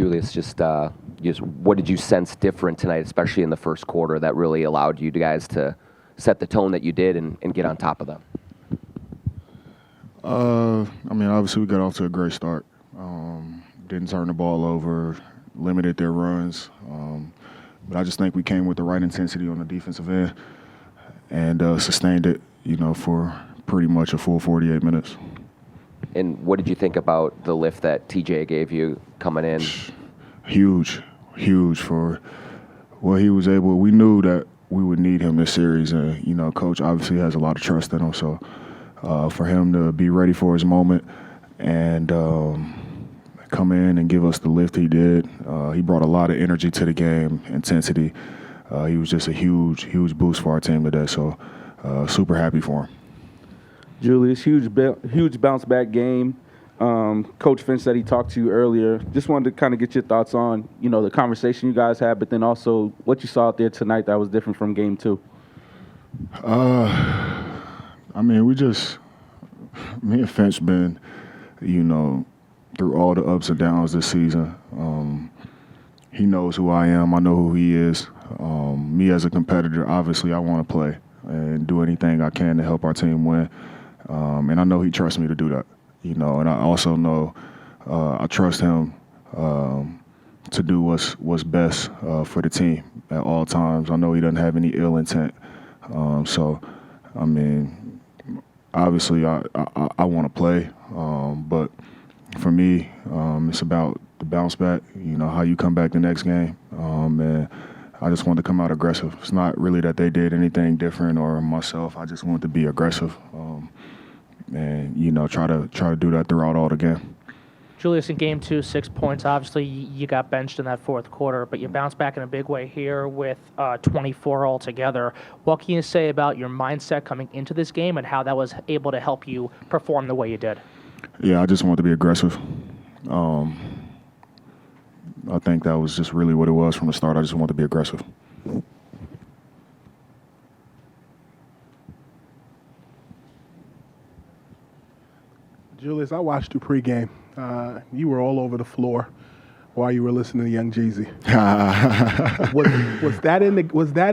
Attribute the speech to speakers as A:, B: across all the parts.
A: Julius, just what did you sense different tonight, especially in the first quarter, that really allowed you guys to set the tone that you did and get on top of them?
B: Obviously we got off to a great start. Didn't turn the ball over, limited their runs. But I just think we came with the right intensity on the defensive end and sustained it, for pretty much a full 48 minutes.
A: And what did you think about the lift that TJ gave you coming in?
B: Huge for what he was able. We knew that we would need him this series, and Coach obviously has a lot of trust in him. So for him to be ready for his moment and come in and give us the lift he did, he brought a lot of energy to the game, intensity. He was just a huge boost for our team today. So super happy for him.
C: Julius, huge bounce back game. Coach Finch said he talked to you earlier. Just wanted to kind of get your thoughts on, the conversation you guys had, but then also what you saw out there tonight that was different from game 2.
B: Me and Finch been, through all the ups and downs this season. He knows who I am. I know who he is. Me as a competitor, obviously I want to play and do anything I can to help our team win. And I know he trusts me to do that, and I also know I trust him to do what's best for the team at all times. I know he doesn't have any ill intent. Obviously I want to play, but for me, it's about the bounce back, how you come back the next game. And I just wanted to come out aggressive. It's not really that they did anything different or myself. I just wanted to be aggressive. And try to do that throughout all the game.
D: Julius, in game 2, 6 points. Obviously, you got benched in that fourth quarter, but you bounced back in a big way here with 24 altogether. What can you say about your mindset coming into this game and how that was able to help you perform the way you did?
B: Yeah, I just wanted to be aggressive. I think that was just really what it was from the start. I just wanted to be aggressive.
E: Julius, I watched you pregame. You were all over the floor while you were listening to Young Jeezy. was that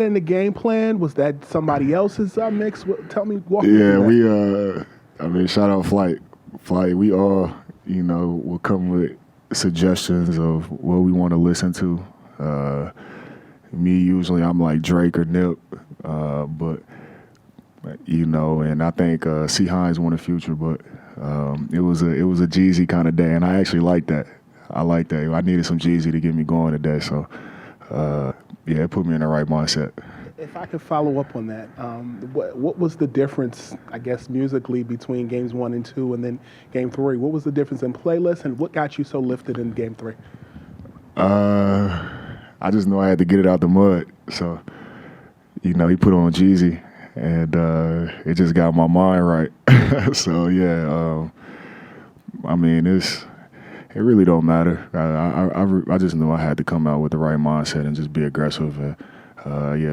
E: in the game plan? Was that somebody else's mix? Tell me. Walk me through that.
B: Shout out Flight. We all, will come with suggestions of what we want to listen to. Me, usually I'm like Drake or Nip, but and I think C. Hines won the Future, but it was a Jeezy kind of day, and I actually like that. I like that. I needed some Jeezy to get me going today, so it put me in the right mindset.
E: If I could follow up on that, what was the difference, I guess, musically between games 1 and 2 and then game 3? What was the difference in playlist, and what got you so lifted in game 3?
B: I just know I had to get it out the mud, so he put on Jeezy. And it just got my mind right. So it really don't matter. I just knew I had to come out with the right mindset and just be aggressive. And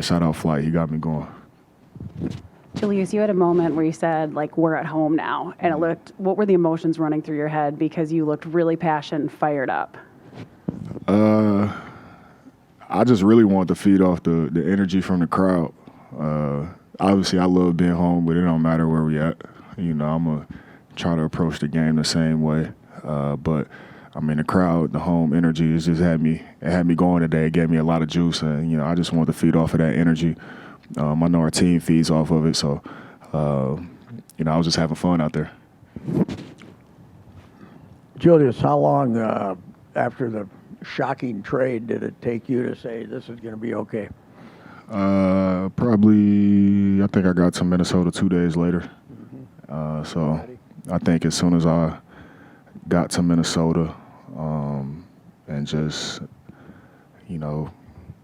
B: shout out Flight. He got me going.
F: Julius, you had a moment where you said, we're at home now. And what were the emotions running through your head? Because you looked really passionate and fired up.
B: I just really wanted to feed off the energy from the crowd. Obviously, I love being home, but it don't matter where we at. I'm going to try to approach the game the same way. But, the crowd, the home energy, it had me going today. It gave me a lot of juice, and, I just wanted to feed off of that energy. I know our team feeds off of it, so, I was just having fun out there.
G: Julius, how long after the shocking trade did it take you to say this is going to be okay?
B: Probably, I think I got to Minnesota 2 days later. So I think as soon as I got to Minnesota and just,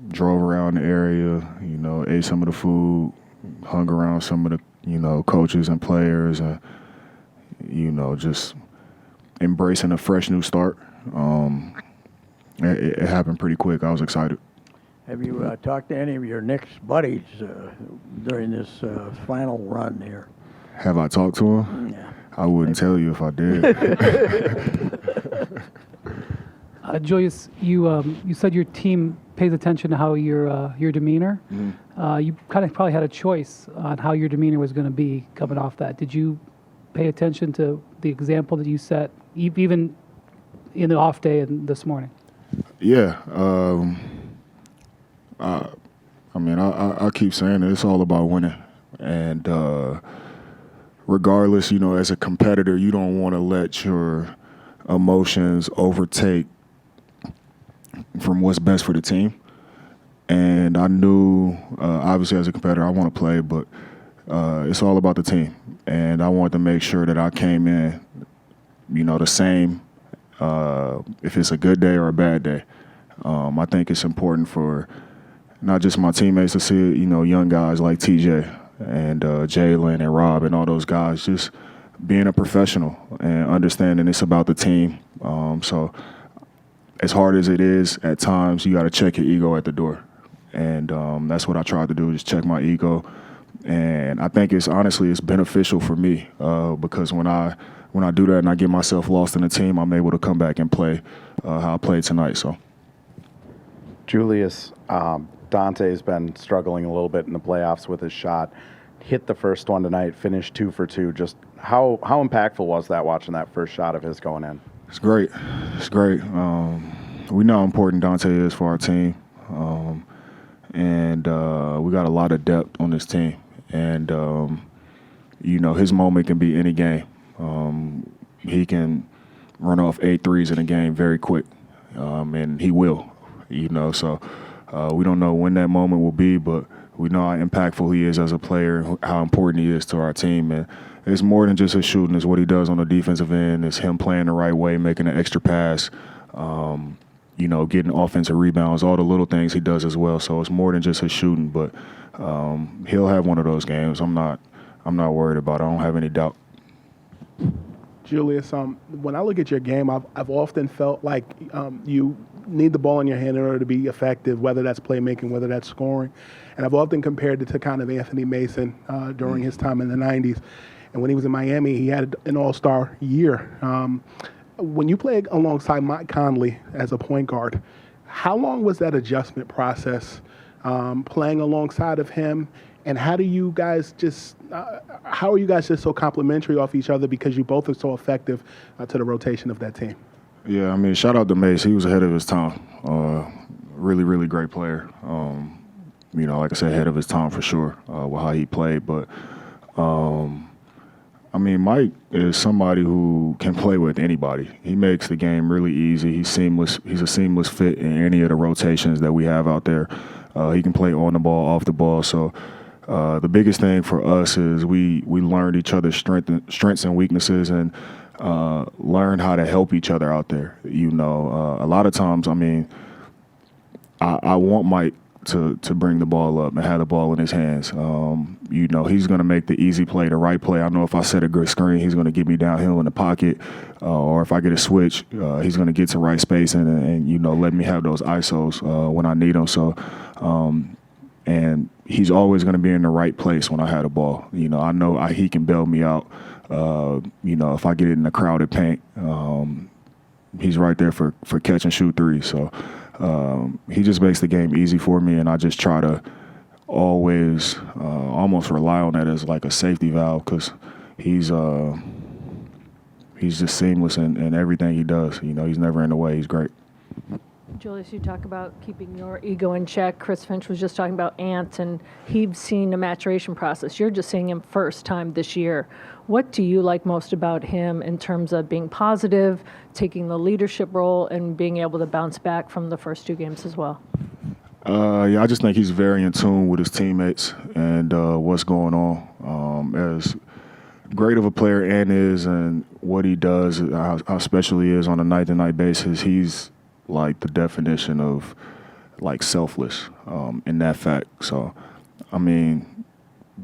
B: drove around the area, ate some of the food, hung around some of the, coaches and players and, just embracing a fresh new start. It happened pretty quick. I was excited.
G: Have you talked to any of your Knicks buddies during this final run here?
B: Have I talked to him?
G: Yeah.
B: I wouldn't tell you if I did.
H: Julius, you said your team pays attention to how your demeanor. You kind of probably had a choice on how your demeanor was going to be coming off that. Did you pay attention to the example that you set, even in the off day and this morning?
B: Yeah. I keep saying it. It's all about winning. And regardless, as a competitor, you don't want to let your emotions overtake from what's best for the team. And I knew, obviously, as a competitor, I want to play, but it's all about the team. And I wanted to make sure that I came in, the same, if it's a good day or a bad day. I think it's important for not just my teammates to see it, young guys like TJ and Jaden and Rob and all those guys just being a professional and understanding it's about the team. So as hard as it is, at times you got to check your ego at the door. And that's what I tried to do, just check my ego. And I think it's beneficial for me because when I do that and I get myself lost in the team, I'm able to come back and play how I played tonight. So,
I: Julius, Dante's been struggling a little bit in the playoffs with his shot. Hit the first one tonight, finished 2 for 2. Just how impactful was that watching that first shot of his going in?
B: It's great. It's great. We know how important Dante is for our team. And we got a lot of depth on this team. And, his moment can be any game. He can run off 8 threes in a game very quick, and he will, So we don't know when that moment will be, but we know how impactful he is as a player, how important he is to our team. And it's more than just his shooting. It's what he does on the defensive end. It's him playing the right way, making an extra pass, getting offensive rebounds, all the little things he does as well. So it's more than just his shooting, but he'll have one of those games. I'm not worried about it. I don't have any doubt.
E: Julius, when I look at your game, I've often felt like you need the ball in your hand in order to be effective, whether that's playmaking, whether that's scoring. And I've often compared it to kind of Anthony Mason during his time in the 90s. And when he was in Miami, he had an all-star year. When you played alongside Mike Conley as a point guard, how long was that adjustment process playing alongside of him? And how are you guys just so complimentary off each other because you both are so effective to the rotation of that team?
B: Yeah, shout out to Mace. He was ahead of his time. Really, really great player. Like I said, ahead of his time for sure with how he played. But, Mike is somebody who can play with anybody. He makes the game really easy. He's seamless. He's a seamless fit in any of the rotations that we have out there. He can play on the ball, off the ball. So the biggest thing for us is we learned each other's strengths and weaknesses and learn how to help each other out there. A lot of times, I want Mike to bring the ball up and have the ball in his hands. He's going to make the easy play, the right play. I know if I set a good screen, he's going to get me downhill in the pocket, or if I get a switch, he's going to get to right space and let me have those ISOs when I need them. So, and he's always going to be in the right place when I have the ball. I know he can bail me out. If I get it in the crowded paint, he's right there for catch and shoot threes. So he just makes the game easy for me, and I just try to always almost rely on that as like a safety valve because he's just seamless in everything he does. He's never in the way. He's great.
J: Julius, you talk about keeping your ego in check. Chris Finch was just talking about Ant, and he's seen a maturation process. You're just seeing him first time this year. What do you like most about him in terms of being positive, taking the leadership role, and being able to bounce back from the first 2 games as well?
B: I just think he's very in tune with his teammates and what's going on. As great of a player Ant is and what he does, how special he is on a night-to-night basis, he's like the definition of like selfless in that fact. So,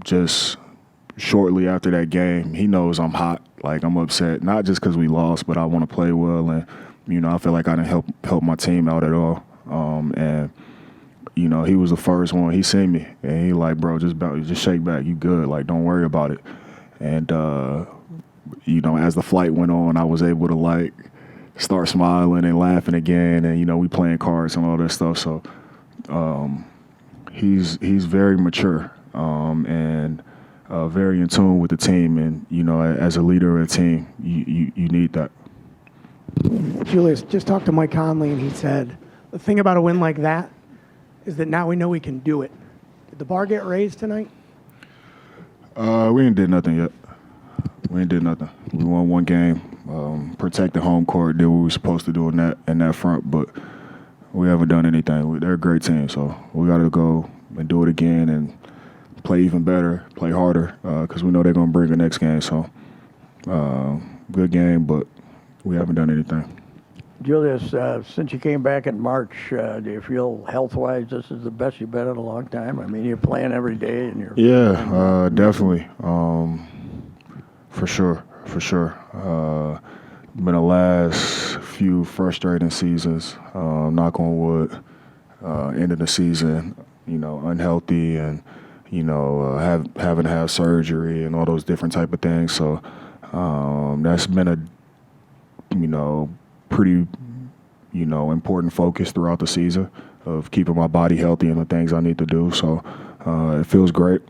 B: just shortly after that game, he knows I'm hot. Like I'm upset, not just because we lost, but I want to play well. And, I feel like I didn't help my team out at all. And, he was the first one. He seen me and he like, bro, just shake back. You good. Like, don't worry about it. And, as the flight went on, I was able to like start smiling and laughing again, and we playing cards and all that stuff. So he's very mature and very in tune with the team, and as a leader of the team, you need that.
K: Julius, just talked to Mike Conley, and he said the thing about a win like that is that now we know we can do it. Did the bar get raised tonight?
B: We ain't did nothing yet. We ain't did nothing. We won one game, protected home court, did what we were supposed to do in that front, but we haven't done anything. They're a great team, so we got to go and do it again and play even better, play harder, because we know they're going to bring the next game. So good game, but we haven't done anything.
G: Julius, since you came back in March, do you feel health-wise this is the best you've been in a long time? I mean, you're playing every day, and you're
B: definitely, for sure. Been the last few frustrating seasons. Knock on wood. End of the season, unhealthy, and having to have surgery and all those different type of things. So that's been a pretty, important focus throughout the season of keeping my body healthy and the things I need to do. So it feels great.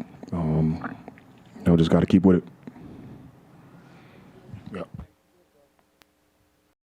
B: Just got to keep with it.